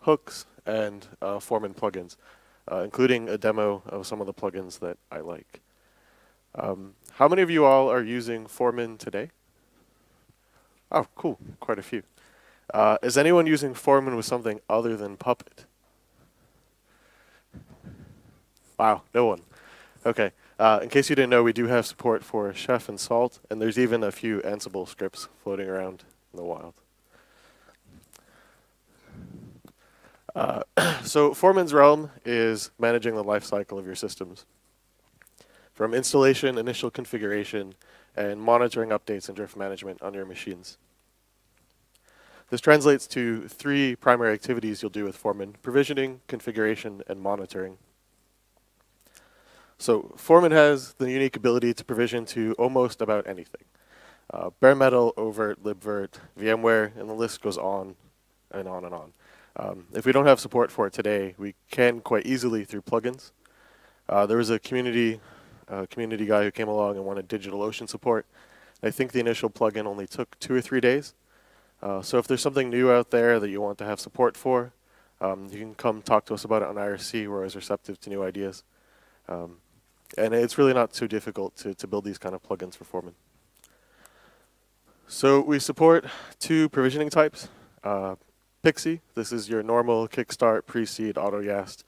hooks, and Foreman plugins, including a demo of some of the plugins that I like. How many of you all are using Foreman today? Oh, cool, quite a few. Is anyone using Foreman with something other than Puppet? Wow, no one. Okay. In case you didn't know, we do have support for Chef and Salt, and there's even a few Ansible scripts floating around in the wild. So Foreman's realm is managing the lifecycle of your systems, from installation, initial configuration, and monitoring updates and drift management on your machines. This translates to 3 primary activities you'll do with Foreman: provisioning, configuration, and monitoring. So Foreman has the unique ability to provision to almost about anything. Bare metal, overt, libvirt, VMware, and the list goes on and on and on. If we don't have support for it today, we can quite easily through plugins. There was a community guy who came along and wanted DigitalOcean support. I think the initial plugin only took 2 or 3 days. So if there's something new out there that you want to have support for, you can come talk to us about it on IRC. We're always receptive to new ideas. And it's really not too difficult to build these kind of plugins for Foreman. So we support 2 provisioning types. Pixie, this is your normal kickstart, pre-seed, auto-yast.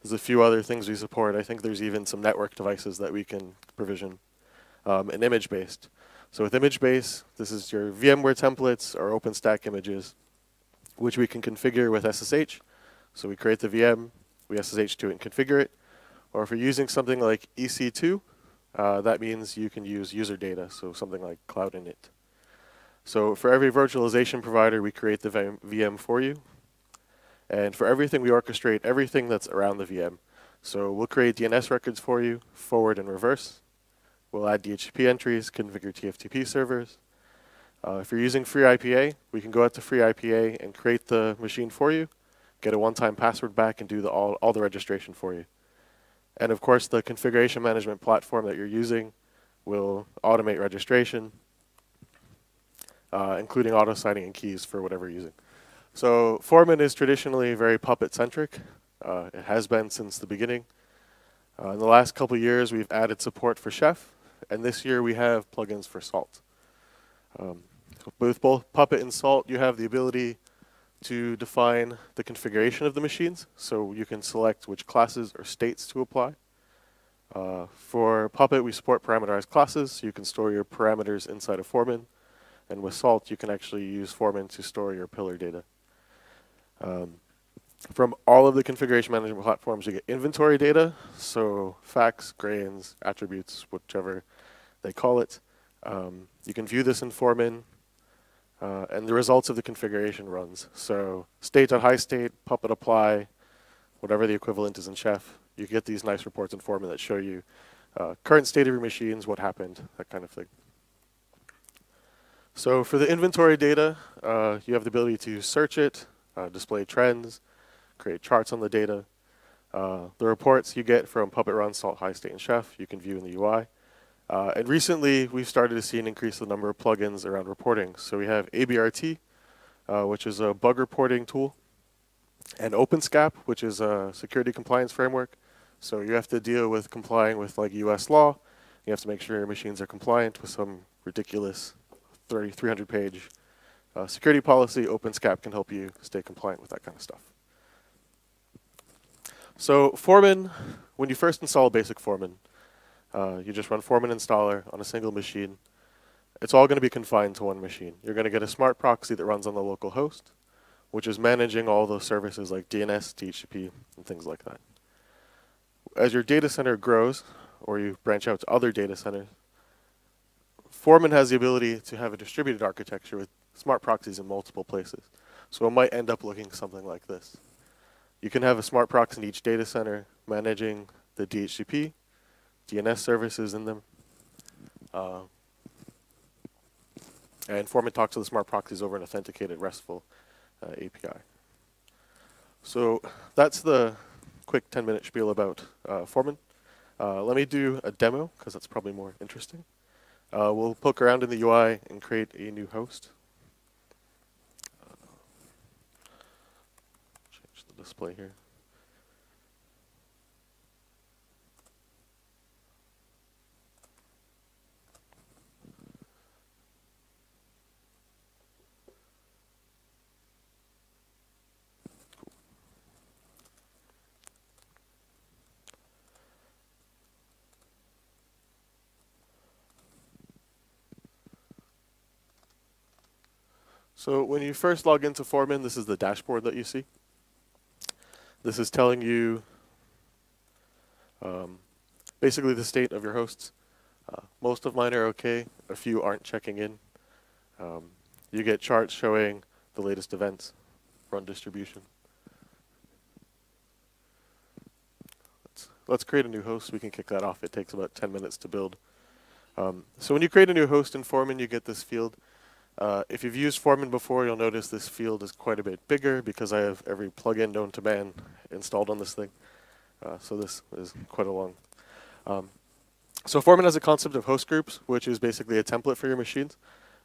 There's a few other things we support. I think there's even some network devices that we can provision. And image-based. So with image-based, this is your VMware templates or OpenStack images, which we can configure with SSH. So we create the VM, we SSH to it and configure it. Or if you're using something like EC2, that means you can use user data, so something like Cloud Init. So for every virtualization provider, we create the VM for you. And for everything, we orchestrate everything that's around the VM. So we'll create DNS records for you, forward and reverse. We'll add DHCP entries, configure TFTP servers. If you're using FreeIPA, we can go out to FreeIPA and create the machine for you, get a one-time password back, and do all the registration for you. And of course, the configuration management platform that you're using will automate registration, including auto-signing and keys for whatever you're using. So Foreman is traditionally very Puppet-centric. It has been since the beginning. In the last couple of years, we've added support for Chef, and this year we have plugins for Salt. With both Puppet and Salt, you have the ability to define the configuration of the machines, so you can select which classes or states to apply. For Puppet, we support parameterized classes, so you can store your parameters inside of Foreman. And with Salt, you can actually use Foreman to store your pillar data. From all of the configuration management platforms, you get inventory data, so facts, grains, attributes, whichever they call it. You can view this in Foreman, and the results of the configuration runs. So state.highstate, Puppet apply, whatever the equivalent is in Chef. You get these nice reports in Foreman that show you current state of your machines, what happened, that kind of thing. So for the inventory data, you have the ability to search it, display trends, create charts on the data. The reports you get from Puppet Run, Salt, Highstate, and Chef, you can view in the UI. And recently, we've started to see an increase in the number of plugins around reporting. So we have ABRT, which is a bug reporting tool, and OpenSCAP, which is a security compliance framework. So you have to deal with complying with like US law. You have to make sure your machines are compliant with some ridiculous 300-page security policy. OpenSCAP can help you stay compliant with that kind of stuff. So Foreman, when you first install basic Foreman, you just run Foreman installer on a single machine. It's all going to be confined to one machine. You're going to get a smart proxy that runs on the local host, which is managing all those services like DNS, DHCP, and things like that. As your data center grows, or you branch out to other data centers, Foreman has the ability to have a distributed architecture with smart proxies in multiple places. So it might end up looking something like this. You can have a smart proxy in each data center managing the DHCP, DNS services in them. And Foreman talks to the smart proxies over an authenticated RESTful API. So that's the quick 10-minute spiel about Foreman. Let me do a demo, because that's probably more interesting. We'll poke around in the UI and create a new host. Change display here. So when you first log into Foreman, this is the dashboard that you see. This is telling you basically the state of your hosts. Most of mine are okay. A few aren't checking in. You get charts showing the latest events, run distribution. Let's create a new host. We can kick that off. It takes about 10 minutes to build. So when you create a new host in Foreman, you get this field. If you've used Foreman before, you'll notice this field is quite a bit bigger because I have every plugin known to man installed on this thing. So this is quite a long. So Foreman has a concept of host groups, which is basically a template for your machines.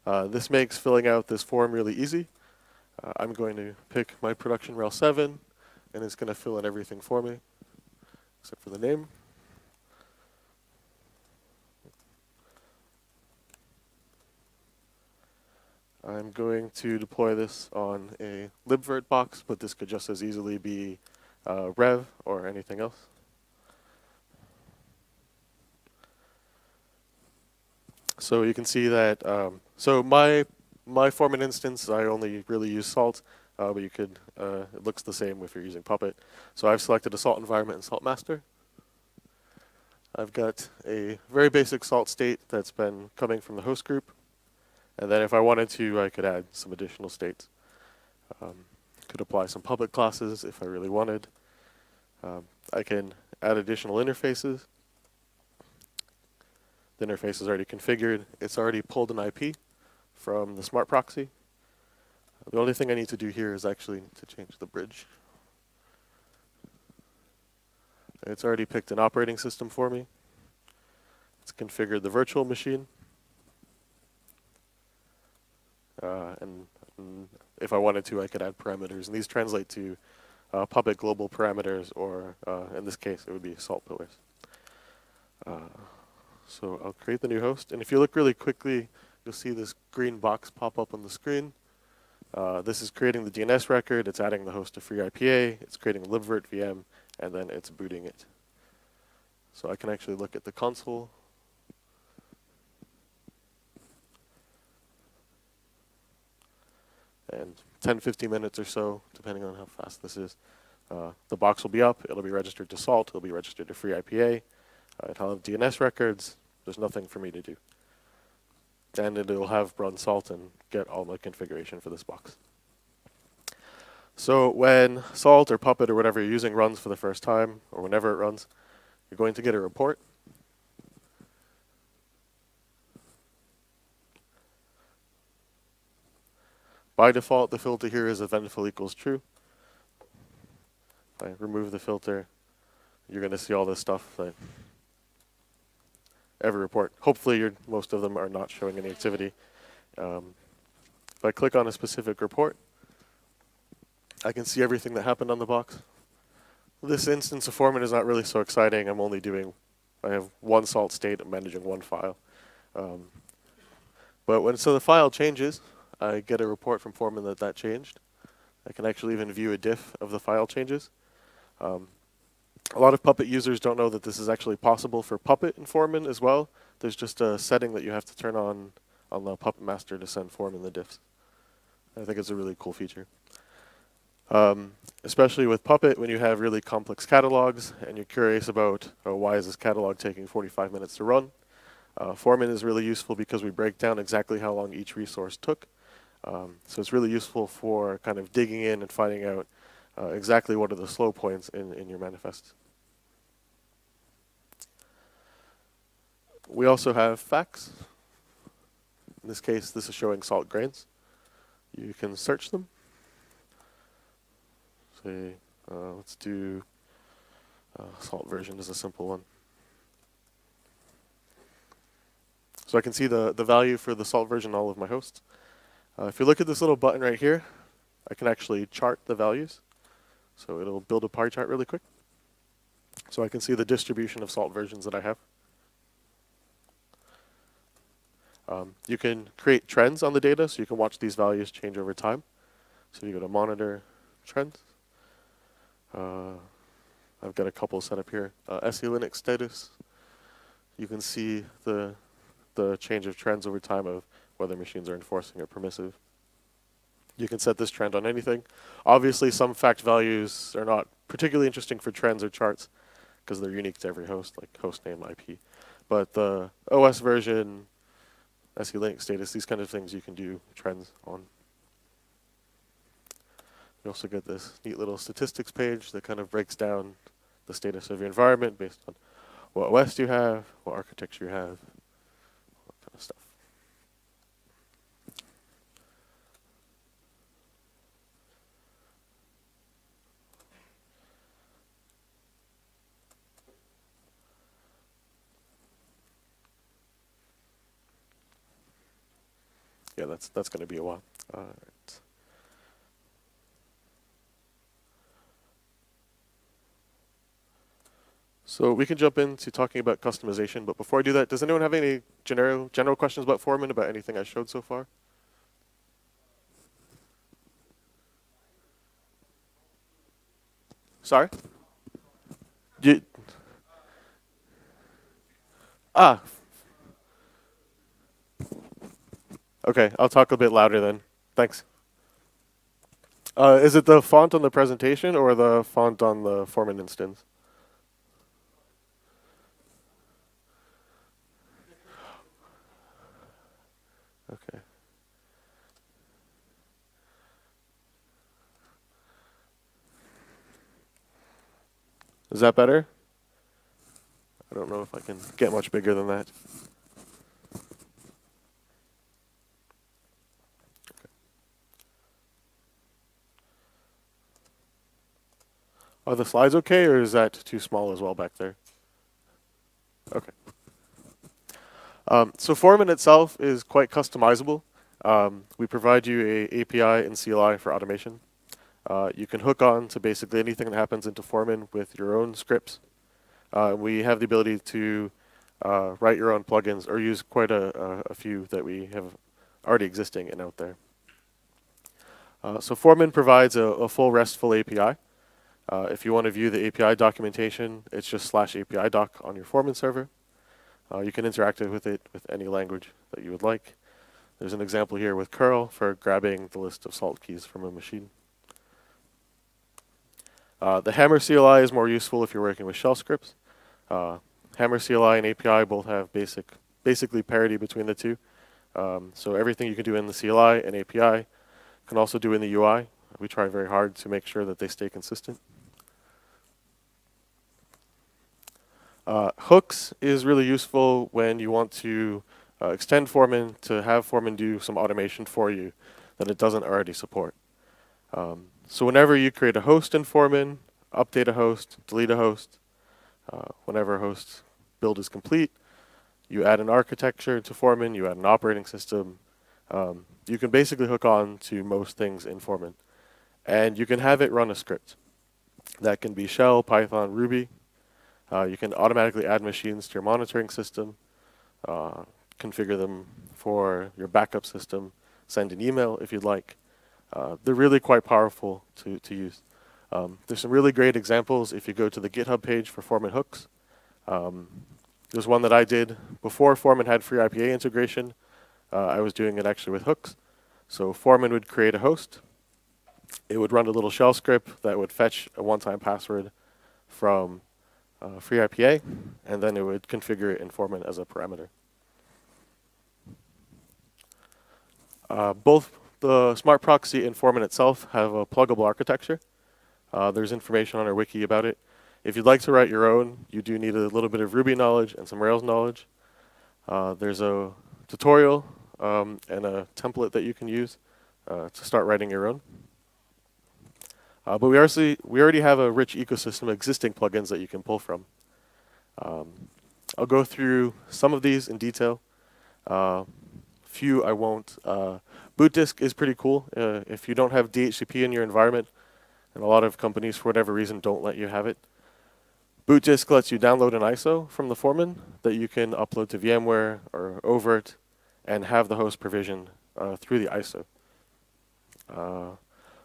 This makes filling out this form really easy. I'm going to pick my production rel 7, and it's going to fill in everything for me, except for the name. I'm going to deploy this on a libvirt box, but this could just as easily be rev or anything else. So you can see that, so my Foreman instance, I only really use Salt, but you could, it looks the same if you're using Puppet. So I've selected a Salt environment and Salt master. I've got a very basic Salt state that's been coming from the host group. And then if I wanted to, I could add some additional states. Could apply some public classes if I really wanted. I can add additional interfaces. The interface is already configured. It's already pulled an IP from the smart proxy. The only thing I need to do here is actually to change the bridge. It's already picked an operating system for me. It's configured the virtual machine. And if I wanted to, I could add parameters. And these translate to public global parameters, or in this case, it would be salt pillars. So I'll create the new host. And if you look really quickly, you'll see this green box pop up on the screen. This is creating the DNS record. It's adding the host to free IPA. It's creating a libvirt VM, and then it's booting it. So I can actually look at the console. And 10, 15 minutes or so, depending on how fast this is, the box will be up. It'll be registered to Salt. It'll be registered to free IPA. It'll have DNS records. There's nothing for me to do. And it'll have run Salt and get all my configuration for this box. So when Salt or Puppet or whatever you're using runs for the first time, or whenever it runs, you're going to get a report. By default, the filter here is eventful equals true. If I remove the filter, you're going to see all this stuff that every report. Hopefully, most of them are not showing any activity. If I click on a specific report, I can see everything that happened on the box. This instance of Foreman is not really so exciting. I'm only doing, I have one Salt state. I'm managing one file. But when the file changes, I get a report from Foreman that changed. I can actually even view a diff of the file changes. A lot of Puppet users don't know that this is actually possible for Puppet and Foreman as well. There's just a setting that you have to turn on the Puppet master to send Foreman the diffs. I think it's a really cool feature. Especially with Puppet, when you have really complex catalogs and you're curious about why is this catalog taking 45 minutes to run. Foreman is really useful because we break down exactly how long each resource took. So it's really useful for kind of digging in and finding out exactly what are the slow points in your manifest. We also have facts. In this case, this is showing salt grains. You can search them. Say, let's do salt version is a simple one. So I can see the value for the salt version on all of my hosts. If you look at this little button right here, I can actually chart the values. So it'll build a pie chart really quick. So I can see the distribution of salt versions that I have. You can create trends on the data, so you can watch these values change over time. So you go to monitor trends. I've got a couple set up here. SE Linux status. You can see the change of trends over time of whether machines are enforcing or permissive. You can set this trend on anything. Obviously, some fact values are not particularly interesting for trends or charts because they're unique to every host, like host name, IP. But the OS version, SE Linux status, these kind of things you can do trends on. You also get this neat little statistics page that kind of breaks down the status of your environment based on what OS you have, what architecture you have, that kind of stuff. Yeah, that's going to be a while. All right. So we can jump into talking about customization, but before I do that, does anyone have any general questions about Foreman, about anything I showed so far? Sorry? You, ah. Okay, I'll talk a bit louder then. Thanks. Is it the font on the presentation or the font on the Foreman instance? Okay. Is that better? I don't know if I can get much bigger than that. Are the slides okay, or is that too small as well back there? Okay. So Foreman itself is quite customizable. We provide you a API and CLI for automation. You can hook on to basically anything that happens into Foreman with your own scripts. We have the ability to write your own plugins or use quite a few that we have already existing and out there. So Foreman provides a full RESTful API. If you want to view the API documentation, it's just /API doc on your Foreman server. You can interact with it with any language that you would like. There's an example here with curl for grabbing the list of salt keys from a machine. The Hammer CLI is more useful if you're working with shell scripts. Hammer CLI and API both have basically parity between the two. So everything you can do in the CLI and API can also do in the UI. We try very hard to make sure that they stay consistent. Hooks is really useful when you want to extend Foreman to have Foreman do some automation for you that it doesn't already support. So whenever you create a host in Foreman, update a host, delete a host, whenever a host build is complete, you add an architecture to Foreman, you add an operating system. You can basically hook on to most things in Foreman. And you can have it run a script. That can be Shell, Python, Ruby. You can automatically add machines to your monitoring system, configure them for your backup system, send an email if you'd like. They're really quite powerful to use. There's some really great examples if you go to the GitHub page for Foreman hooks. There's one that I did before Foreman had free IPA integration. I was doing it actually with hooks. So Foreman would create a host. It would run a little shell script that would fetch a one-time password from free IPA, and then it would configure it in Foreman as a parameter. Both the Smart Proxy and Foreman itself have a pluggable architecture. There's information on our wiki about it. If you'd like to write your own, you do need a little bit of Ruby knowledge and some Rails knowledge. There's a tutorial and a template that you can use to start writing your own. But we already have a rich ecosystem of existing plugins that you can pull from. I'll go through some of these in detail. Few I won't. Boot disk is pretty cool. If you don't have DHCP in your environment, and a lot of companies, for whatever reason, don't let you have it. Boot disk lets you download an ISO from the Foreman that you can upload to VMware or Overt and have the host provision through the ISO.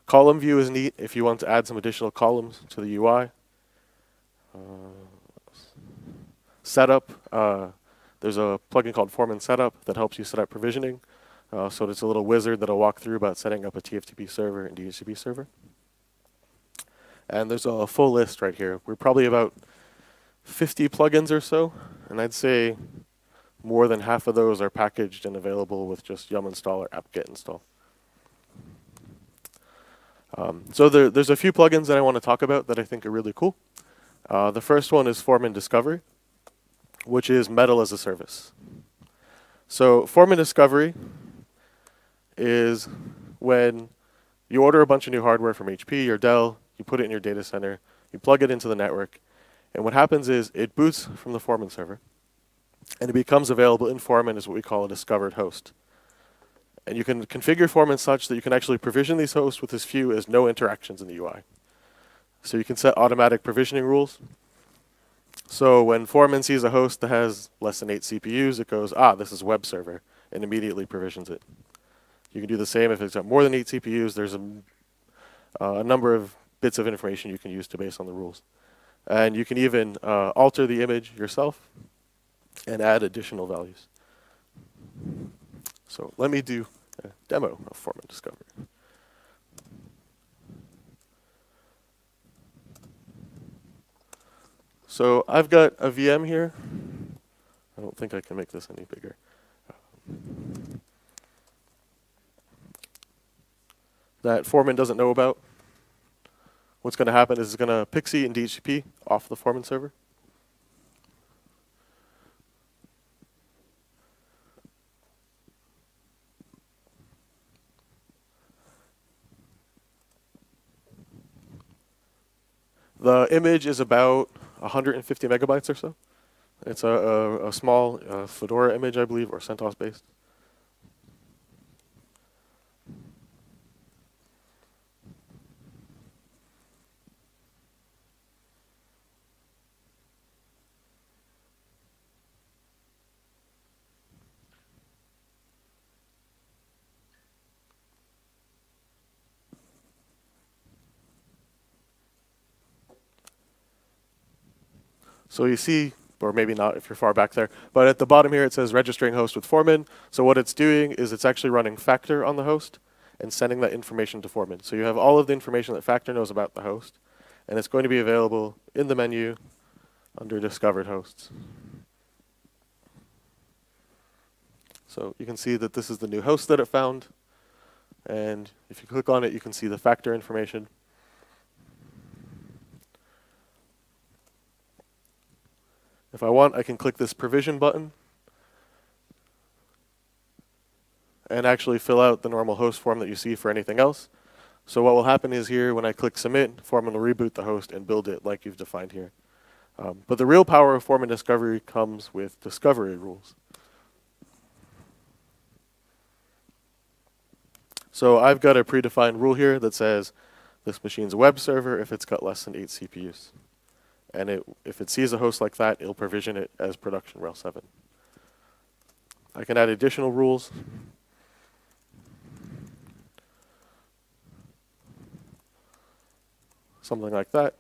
Column view is neat if you want to add some additional columns to the UI. Setup, there's a plugin called Foreman Setup that helps you set up provisioning. So it's a little wizard that'll walk through about setting up a TFTP server and DHCP server. And there's a full list right here. We're probably about 50 plugins or so, and I'd say more than half of those are packaged and available with just yum install or apt-get install. So there's a few plugins that I want to talk about that I think are really cool. The first one is Foreman Discovery, which is Metal as a service. So Foreman Discovery is when you order a bunch of new hardware from HP or Dell, you put it in your data center, you plug it into the network, and what happens is it boots from the Foreman server, and it becomes available in Foreman as what we call a discovered host. And you can configure Foreman such that you can actually provision these hosts with as few as no interactions in the UI. So you can set automatic provisioning rules. So when Foreman sees a host that has less than 8 CPUs, it goes, this is web server, and immediately provisions it. You can do the same if it's got more than 8 CPUs. There's a number of bits of information you can use to base on the rules. And you can even alter the image yourself and add additional values. So let me do a demo of Foreman Discovery. So I've got a VM here. I don't think I can make this any bigger. That Foreman doesn't know about. What's going to happen is it's going to Pixie and DHCP off the Foreman server. The image is about 150 megabytes or so. It's a small Fedora image, I believe, or CentOS based. So you see, or maybe not if you're far back there, but at the bottom here it says registering host with Foreman. So what it's doing is it's actually running Factor on the host and sending that information to Foreman. So you have all of the information that Factor knows about the host, and it's going to be available in the menu under Discovered Hosts. So you can see that this is the new host that it found, and if you click on it, you can see the Factor information. If I want, I can click this provision button and actually fill out the normal host form that you see for anything else. So what will happen is here, when I click submit, Foreman will reboot the host and build it like you've defined here. But the real power of Foreman Discovery comes with discovery rules. So I've got a predefined rule here that says this machine's a web server if it's got less than 8 CPUs. And if it sees a host like that, it'll provision it as production RHEL 7. I can add additional rules. Something like that.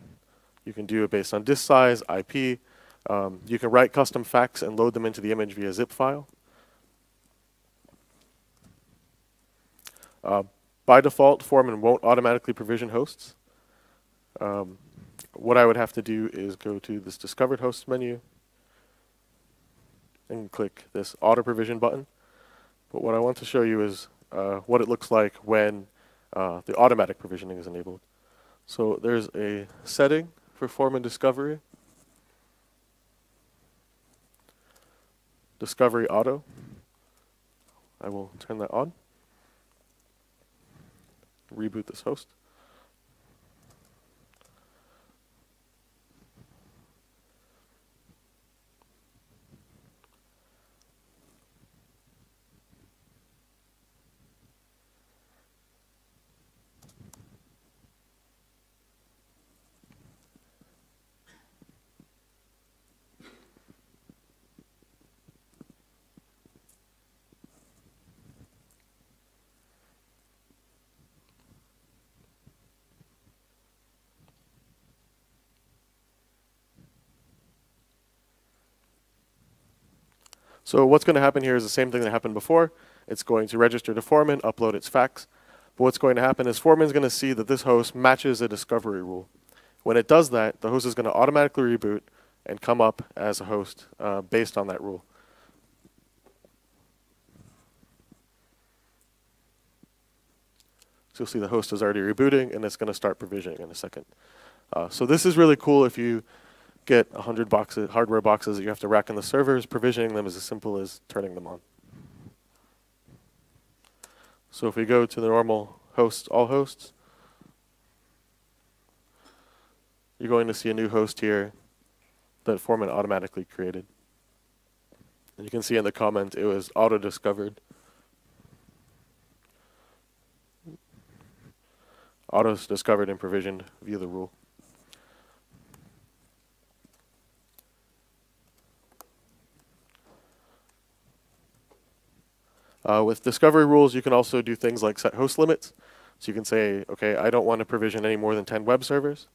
You can do it based on disk size, IP. You can write custom facts and load them into the image via zip file. By default, Foreman won't automatically provision hosts. What I would have to do is go to this Discovered Hosts menu and click this Auto Provision button. But what I want to show you is what it looks like when the automatic provisioning is enabled. So there's a setting for Foreman Discovery. Discovery Auto. I will turn that on. Reboot this host. So what's going to happen here is the same thing that happened before. It's going to register to Foreman, upload its facts. But what's going to happen is Foreman's going to see that this host matches a discovery rule. When it does that, the host is going to automatically reboot and come up as a host based on that rule. So you'll see the host is already rebooting, and it's going to start provisioning in a second. So this is really cool if you get 100 hardware boxes that you have to rack in the servers. Provisioning them is as simple as turning them on. So if we go to the normal hosts, all hosts, you're going to see a new host here that Foreman automatically created. And you can see in the comment it was auto-discovered. Auto-discovered and provisioned via the rule. With discovery rules, you can also do things like set host limits. So you can say, okay, I don't want to provision any more than 10 web servers.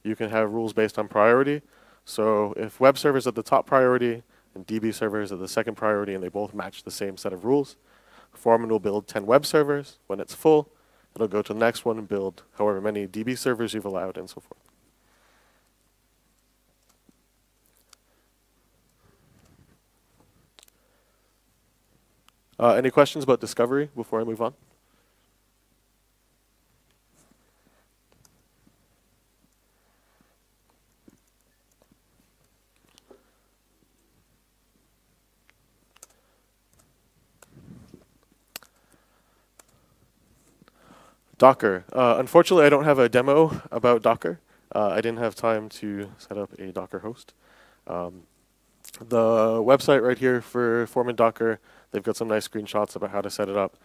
You can have rules based on priority. So if web servers are the top priority and DB servers are the second priority and they both match the same set of rules, Foreman will build 10 web servers. When it's full, it'll go to the next one and build however many DB servers you've allowed and so forth. Any questions about discovery before I move on? Docker. Unfortunately, I don't have a demo about Docker. I didn't have time to set up a Docker host. The website right here for Foreman Docker, they've got some nice screenshots about how to set it up.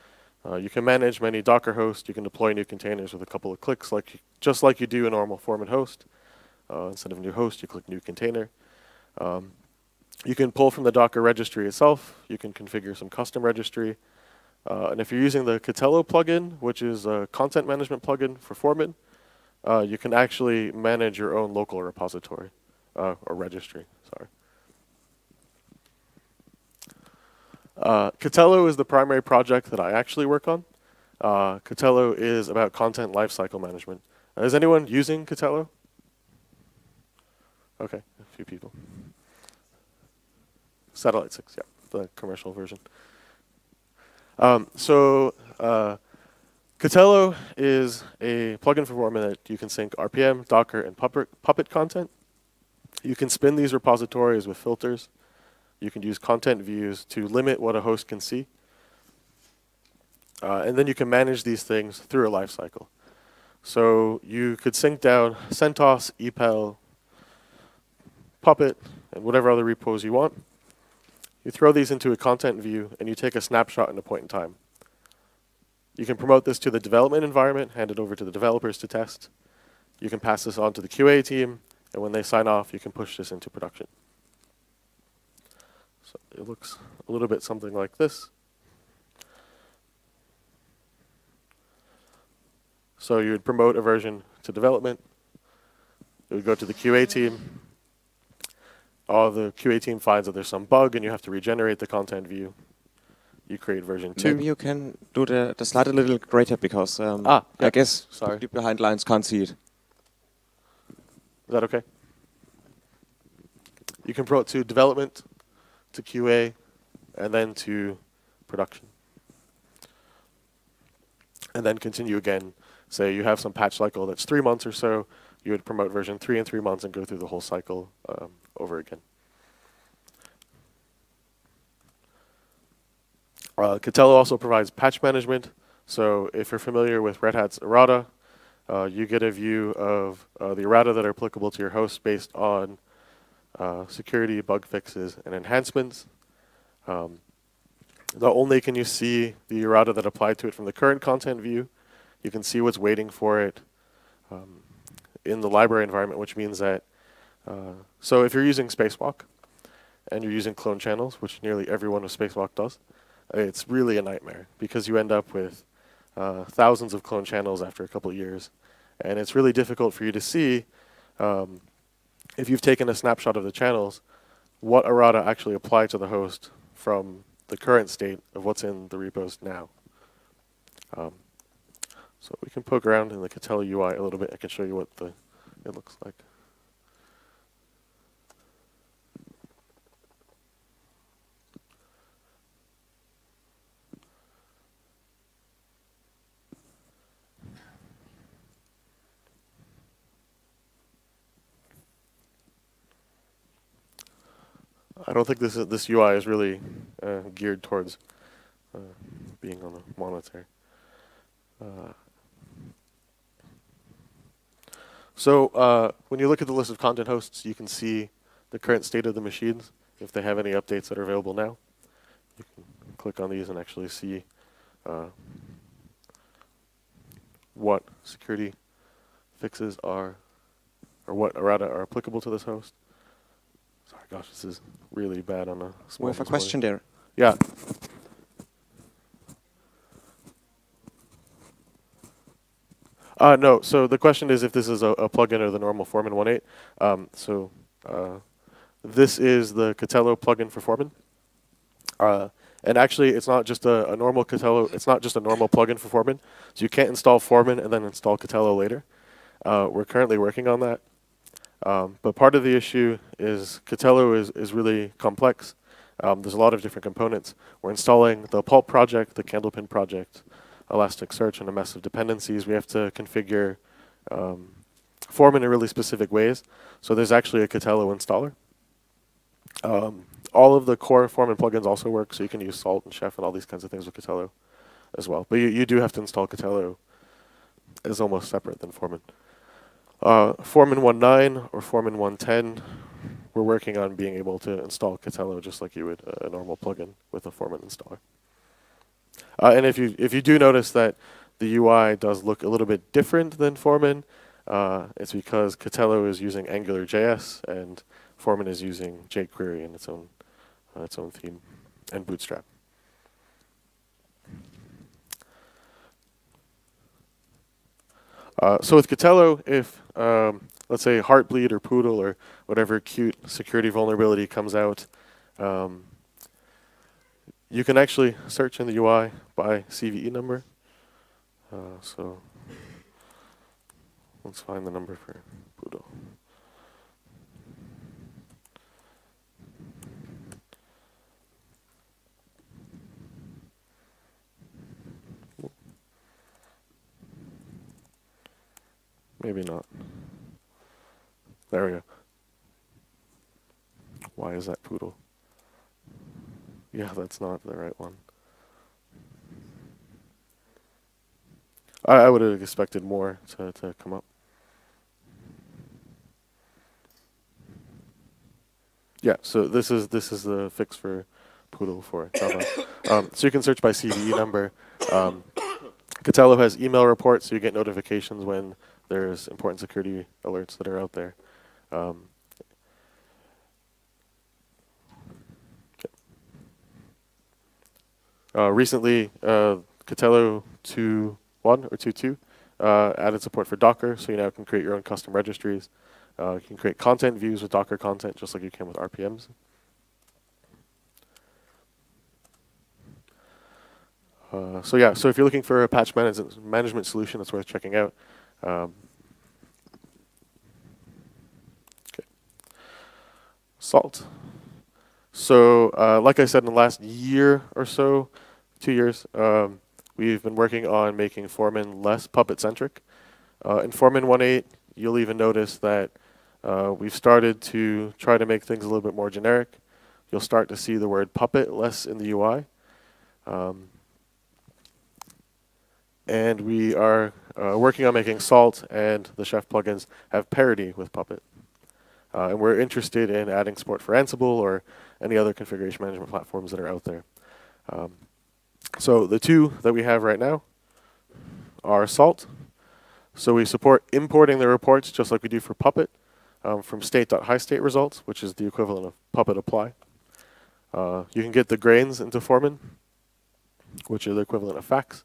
You can manage many Docker hosts. You can deploy new containers with a couple of clicks, just like you do a normal Foreman host. Instead of new host, you click new container. You can pull from the Docker registry itself. You can configure some custom registry. And if you're using the Katello plugin, which is a content management plugin for Foreman, you can actually manage your own local repository, or registry, sorry. Katello is the primary project that I actually work on. Katello is about content lifecycle management. Is anyone using Katello? Okay, a few people. Satellite 6, yeah, the commercial version. Katello is a plugin for Foreman that you can sync RPM, Docker, and Puppet content. You can spin these repositories with filters. You can use content views to limit what a host can see. And then you can manage these things through a lifecycle. So you could sync down CentOS, EPEL, Puppet, and whatever other repos you want. You throw these into a content view, and you take a snapshot in a point in time. You can promote this to the development environment, hand it over to the developers to test. You can pass this on to the QA team, and when they sign off, you can push this into production. So it looks a little bit something like this. So you would promote a version to development. It would go to the QA team. The QA team finds that there's some bug and you have to regenerate the content view. You create version 2. Maybe you can do the slide a little greater because yeah. I guess sorry. the behind lines can't see it. Is that okay? You can promote to development, to QA, and then to production. And then continue again. Say you have some patch cycle that's 3 months or so, you would promote version 3 in 3 months and go through the whole cycle over again. Katello also provides patch management. So if you're familiar with Red Hat's errata, you get a view of the errata that are applicable to your host based on security, bug fixes, and enhancements. Not only can you see the errata that apply to it from the current content view, you can see what's waiting for it in the library environment, which means that, so if you're using Spacewalk and you're using clone channels, which nearly everyone with Spacewalk does, it's really a nightmare because you end up with thousands of clone channels after a couple of years. And it's really difficult for you to see if you've taken a snapshot of the channels, what errata actually apply to the host from the current state of what's in the repos now. So we can poke around in the Katello UI a little bit. I can show you what it looks like. I don't think this UI is really geared towards being on a monitor. So when you look at the list of content hosts, you can see the current state of the machines. If they have any updates that are available now, you can click on these and actually see what security fixes are, or what errata are applicable to this host. Sorry, gosh, this is really bad on a small We have a display. question there. Yeah. No, so the question is if this is a plugin or the normal Foreman 1.8. This is the Katello plugin for Foreman. And actually, it's not just a normal Katello, it's not just a normal plugin for Foreman. So you can't install Foreman and then install Katello later. We're currently working on that. But part of the issue is Katello is really complex. There's a lot of different components. We're installing the Pulp project, the Candlepin project, Elasticsearch, and a mess of dependencies. We have to configure Foreman in really specific ways. So there's actually a Katello installer. All of the core Foreman plugins also work, so you can use Salt and Chef and all these kinds of things with Katello as well. But you do have to install Katello as almost separate than Foreman. Foreman 1.9 or Foreman 1.10, we're working on being able to install Katello just like you would a normal plugin with a Foreman installer. And if you do notice that the UI does look a little bit different than Foreman, it's because Katello is using AngularJS and Foreman is using jQuery in its own theme and Bootstrap. So with Katello, if let's say Heartbleed or Poodle or whatever cute security vulnerability comes out, you can actually search in the UI by CVE number. So let's find the number for Poodle. Maybe not. There we go. Why is that Poodle? Yeah, that's not the right one. I would have expected more to come up. Yeah, so this is the fix for Poodle for Java. So you can search by CVE number. Katello has email reports, so you get notifications when there's important security alerts that are out there. Recently, Katello 2.1 or 2.2 added support for Docker, so you now can create your own custom registries. You can create content views with Docker content, just like you can with RPMs. So yeah, so if you're looking for a patch management solution, that's worth checking out. Okay. Salt. So like I said, in the last year or so, 2 years, we've been working on making Foreman less Puppet-centric. In Foreman 1.8, you'll even notice that we've started to try to make things a little bit more generic. You'll start to see the word Puppet less in the UI. And we are working on making Salt and the Chef plugins have parity with Puppet. And we're interested in adding support for Ansible or any other configuration management platforms that are out there. So the two that we have right now are Salt. So we support importing the reports just like we do for Puppet from state.highstate results, which is the equivalent of Puppet apply. You can get the grains into Foreman, which are the equivalent of facts.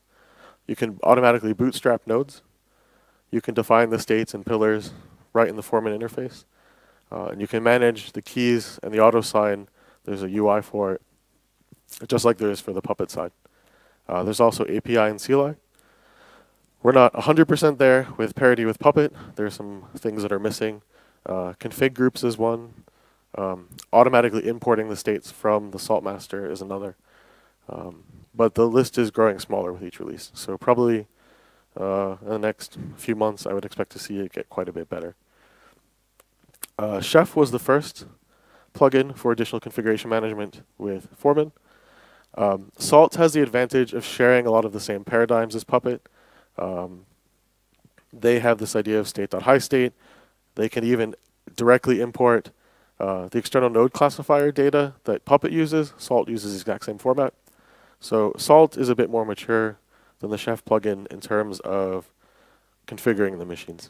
You can automatically bootstrap nodes. You can define the states and pillars right in the Foreman interface. And you can manage the keys and the auto sign. There's a UI for it, just like there is for the Puppet side. There's also API and CLI. We're not 100% there with parity with Puppet. There's some things that are missing. Config groups is one. Automatically importing the states from the saltmaster is another. But the list is growing smaller with each release. So probably in the next few months, I would expect to see it get quite a bit better. Chef was the first plugin for additional configuration management with Foreman. Salt has the advantage of sharing a lot of the same paradigms as Puppet. They have this idea of state.highstate. They can even directly import the external node classifier data that Puppet uses. Salt uses the exact same format. So Salt is a bit more mature than the Chef plugin in terms of configuring the machines.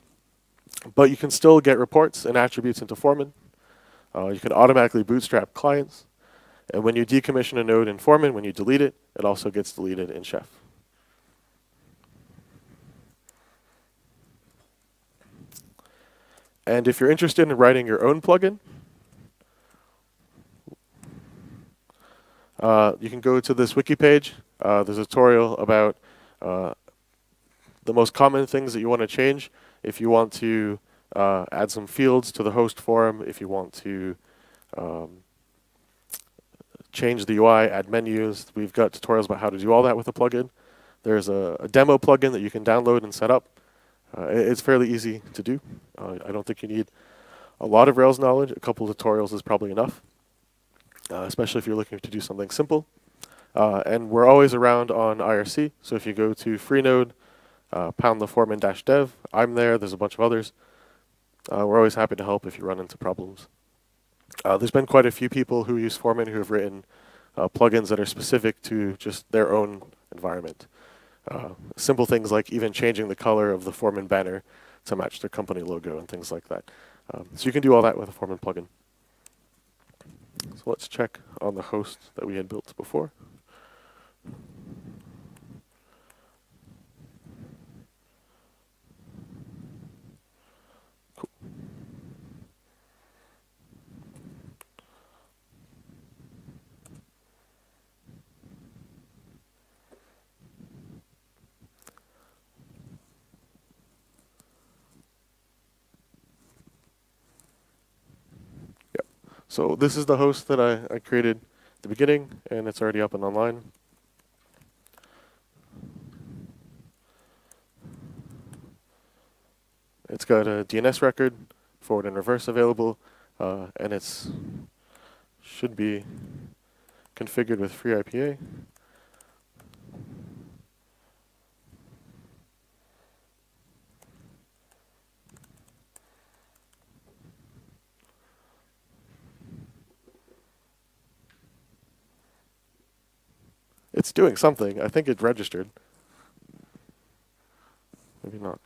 But you can still get reports and attributes into Foreman. You can automatically bootstrap clients. And when you decommission a node in Foreman, when you delete it, it also gets deleted in Chef. And if you're interested in writing your own plugin, you can go to this wiki page. There's a tutorial about the most common things that you want to change. If you want to add some fields to the host form, if you want to change the UI, add menus, we've got tutorials about how to do all that with a plugin. There's a demo plugin that you can download and set up. It's fairly easy to do. I don't think you need a lot of Rails knowledge. A couple of tutorials is probably enough, especially if you're looking to do something simple. And we're always around on IRC. So if you go to Freenode, pound the Foreman-dev, I'm there. There's a bunch of others. We're always happy to help if you run into problems. There's been quite a few people who use Foreman who have written plugins that are specific to just their own environment. Simple things like even changing the color of the Foreman banner to match their company logo and things like that. So you can do all that with a Foreman plugin. So let's check on the host that we had built before. Cool. So this is the host that I created at the beginning, and it's already up and online. It's got a DNS record, forward and reverse available, and it's should be configured with free IPA. It's doing something. I think it registered. Maybe not.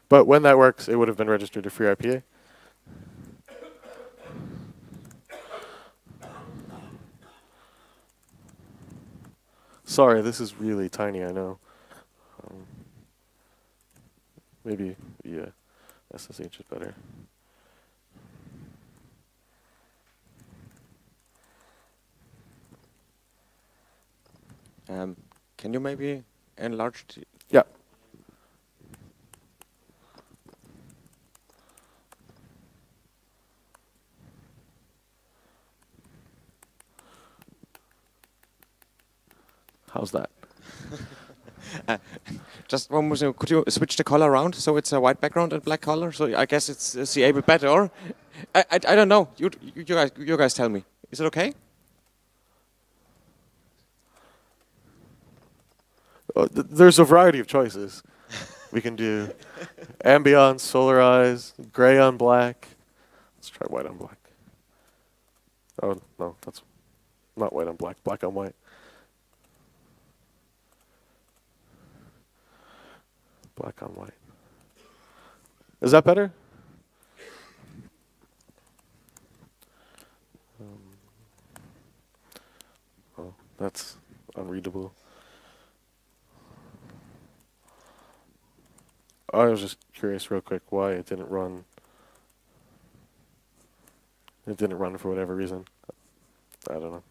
But when that works, it would have been registered to free IPA. Sorry, this is really tiny, I know. Maybe the SSH is better. Can you maybe enlarge? Yeah. How's that? Just one more thing. Could you switch the color around so it's a white background and black color? So I guess it's seeable better. Or I don't know. You guys tell me. Is it okay? There's a variety of choices. We can do ambiance, solarize, gray on black. Let's try white on black. Oh, no, that's not white on black, black on white. Black on white. Is that better? Oh, that's unreadable. I was just curious real quick why it didn't run it didn't run for whatever reason. I don't know.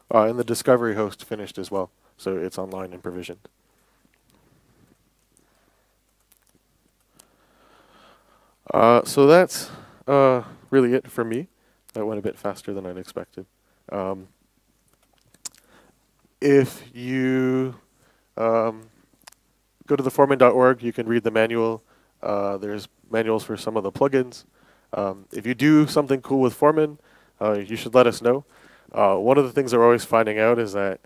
And the discovery host finished as well, so it's online and provisioned. So that's really it for me. That went a bit faster than I'd expected. If you go to the Foreman.org, you can read the manual. There's manuals for some of the plugins. If you do something cool with Foreman, you should let us know. One of the things that we're always finding out is that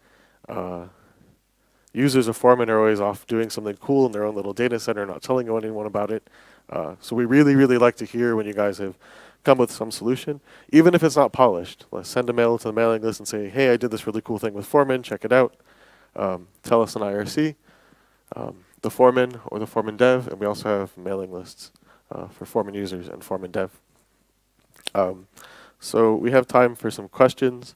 users of Foreman are always off doing something cool in their own little data center, not telling anyone about it. So we really, really like to hear when you guys have come with some solution, even if it's not polished. Let's send a mail to the mailing list and say, hey, I did this really cool thing with Foreman, check it out. Tell us an IRC, the Foreman or the Foreman dev, and we also have mailing lists for Foreman users and Foreman dev. So we have time for some questions,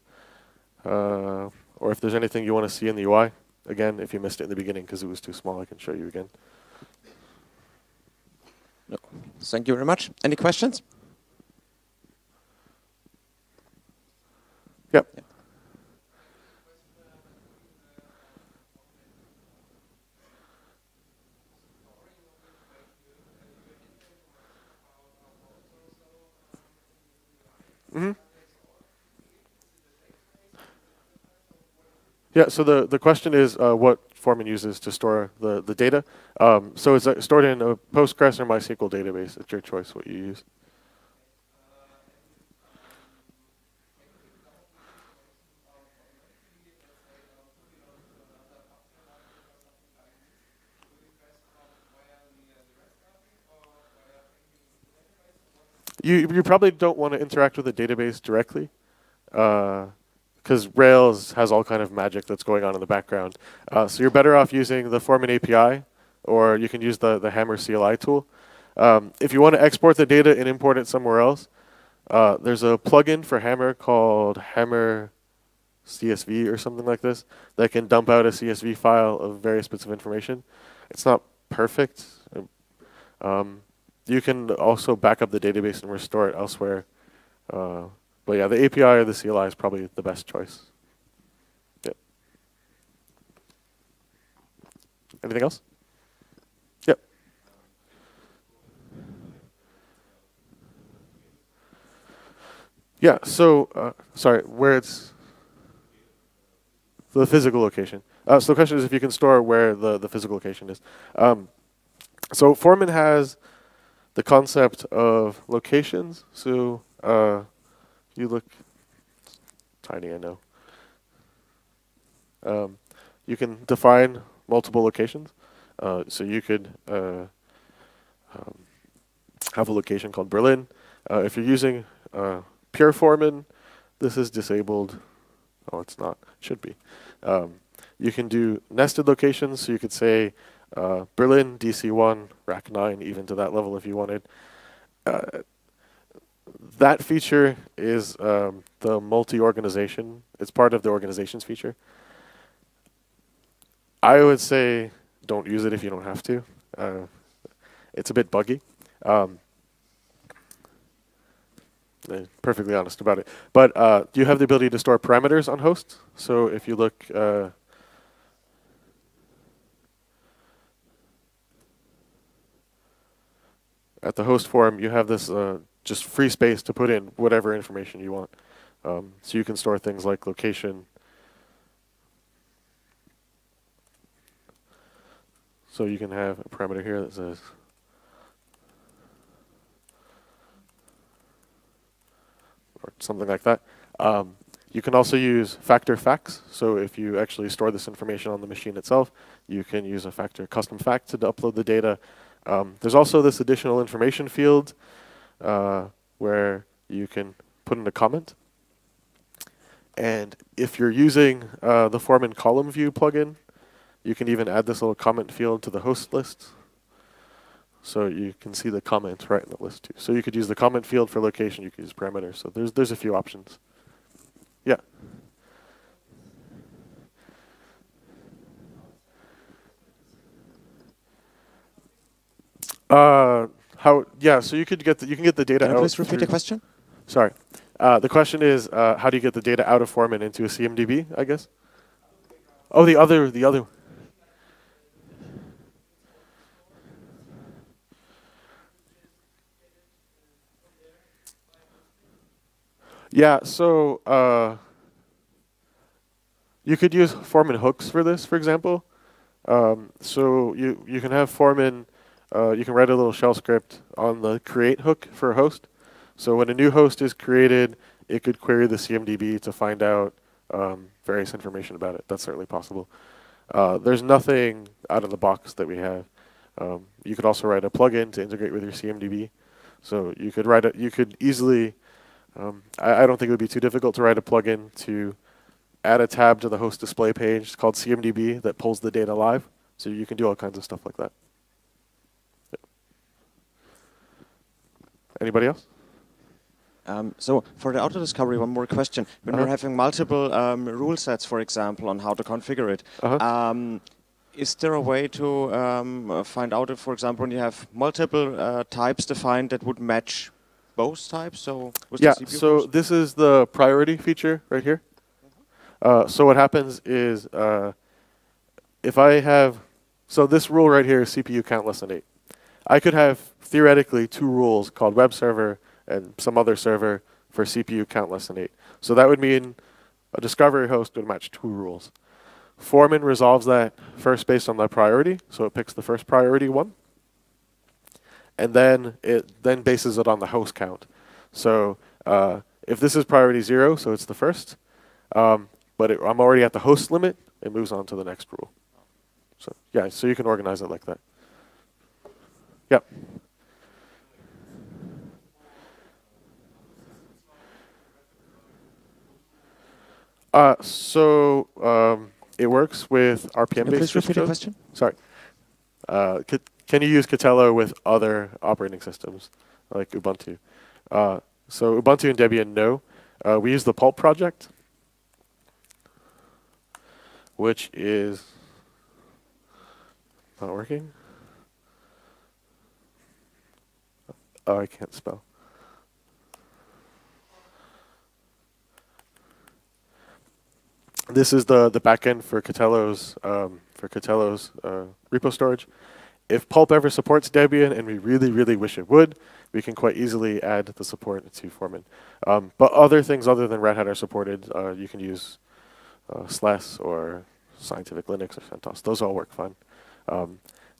or if there's anything you want to see in the UI. Again, if you missed it in the beginning because it was too small, I can show you again. No. Thank you very much. Any questions? Yep. Yep. Mm-hmm. Yeah, so the question is what Foreman uses to store the data. So it's stored in a Postgres or MySQL database. It's your choice what you use. You probably don't want to interact with the database directly, because Rails has all kind of magic that's going on in the background. So you're better off using the Foreman API, or you can use the Hammer CLI tool. If you want to export the data and import it somewhere else, there's a plugin for Hammer called Hammer CSV or something like this that can dump out a CSV file of various bits of information. It's not perfect. You can also back up the database and restore it elsewhere. But yeah, the API or the CLI is probably the best choice. Yep. Anything else? Yep. Yeah, so, sorry, where it's the physical location. So the question is if you can store where the physical location is. So Foreman has the concept of locations. So you look tiny, I know. You can define multiple locations. So you could have a location called Berlin. If you're using pure Foreman, this is disabled. Oh, it's not. It should be. You can do nested locations. So you could say Berlin, DC1, rack 9, even to that level if you wanted. That feature is the multi-organization. It's part of the organizations feature. I would say don't use it if you don't have to. It's a bit buggy. Perfectly honest about it. But you have the ability to store parameters on hosts. So if you look at the host form, you have this just free space to put in whatever information you want. So you can store things like location. So you can have a parameter here that says or something like that. You can also use factor facts. So if you actually store this information on the machine itself, you can use a factor custom fact to upload the data. There's also this additional information field where you can put in a comment. And if you're using the Foreman column view plugin, you can even add this little comment field to the host list. So you can see the comment right in the list too. So you could use the comment field for location. You could use parameters. So there's a few options. Yeah. How? Yeah. So you can get the data Can you out. please repeat the question? Sorry. The question is, how do you get the data out of Foreman into a Cmdb? I guess. Oh, the other. Yeah. So you could use Foreman hooks for this, for example. So you can have Foreman. You can write a little shell script on the create hook for a host. So when a new host is created, it could query the CMDB to find out various information about it. That's certainly possible. There's nothing out of the box that we have. You could also write a plugin to integrate with your CMDB. So you could write you could easily. I don't think it would be too difficult to write a plugin to add a tab to the host display page called Cmdb that pulls the data live. So you can do all kinds of stuff like that. Anybody else? So for the auto discovery, one more question. When we're having multiple rule sets, for example, on how to configure it, is there a way to find out if, for example, when you have multiple types defined that would match both types? So yeah, so this is the priority feature right here. So what happens is if I have, so this rule right here is CPU count less than 8. I could have theoretically 2 rules called web server and some other server for CPU count less than 8. So that would mean a discovery host would match 2 rules. Foreman resolves that first based on the priority, so it picks the first priority one. And then it bases it on the host count. So if this is priority 0, so it's the first, but I'm already at the host limit, it moves on to the next rule. So yeah, so you can organize it like that. Yep. It works with RPM-based. Can you please repeat the question? Sorry. Can you use Katello with other operating systems like Ubuntu? So Ubuntu and Debian, no. We use the Pulp project, which is not working. Oh, I can't spell. This is the backend for Katello's repo storage. If Pulp ever supports Debian, and we really, really wish it would, we can quite easily add the support to Foreman. But other things other than Red Hat are supported. You can use SLES or Scientific Linux or CentOS. Those all work fine.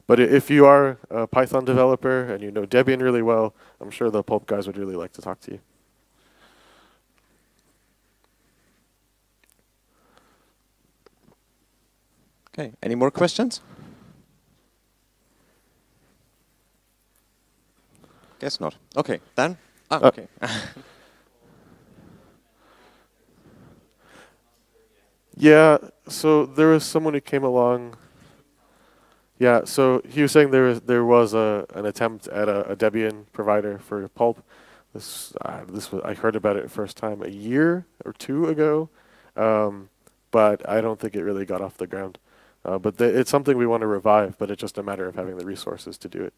But if you are a Python developer and you know Debian really well, I'm sure the Pulp guys would really like to talk to you. Okay, any more questions? Guess not. Okay, Dan? Okay. Yeah, so there was someone who came along. Yeah, so he was saying there was an attempt at a Debian provider for Pulp. I heard about it first time a year or 2 ago, but I don't think it really got off the ground. But it's something we want to revive, but it's just a matter of having the resources to do it.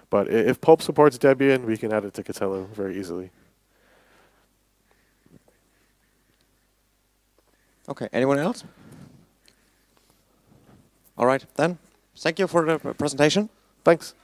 But if Pulp supports Debian, we can add it to Katello very easily. Okay, anyone else? All right, then. Thank you for the presentation. Thanks.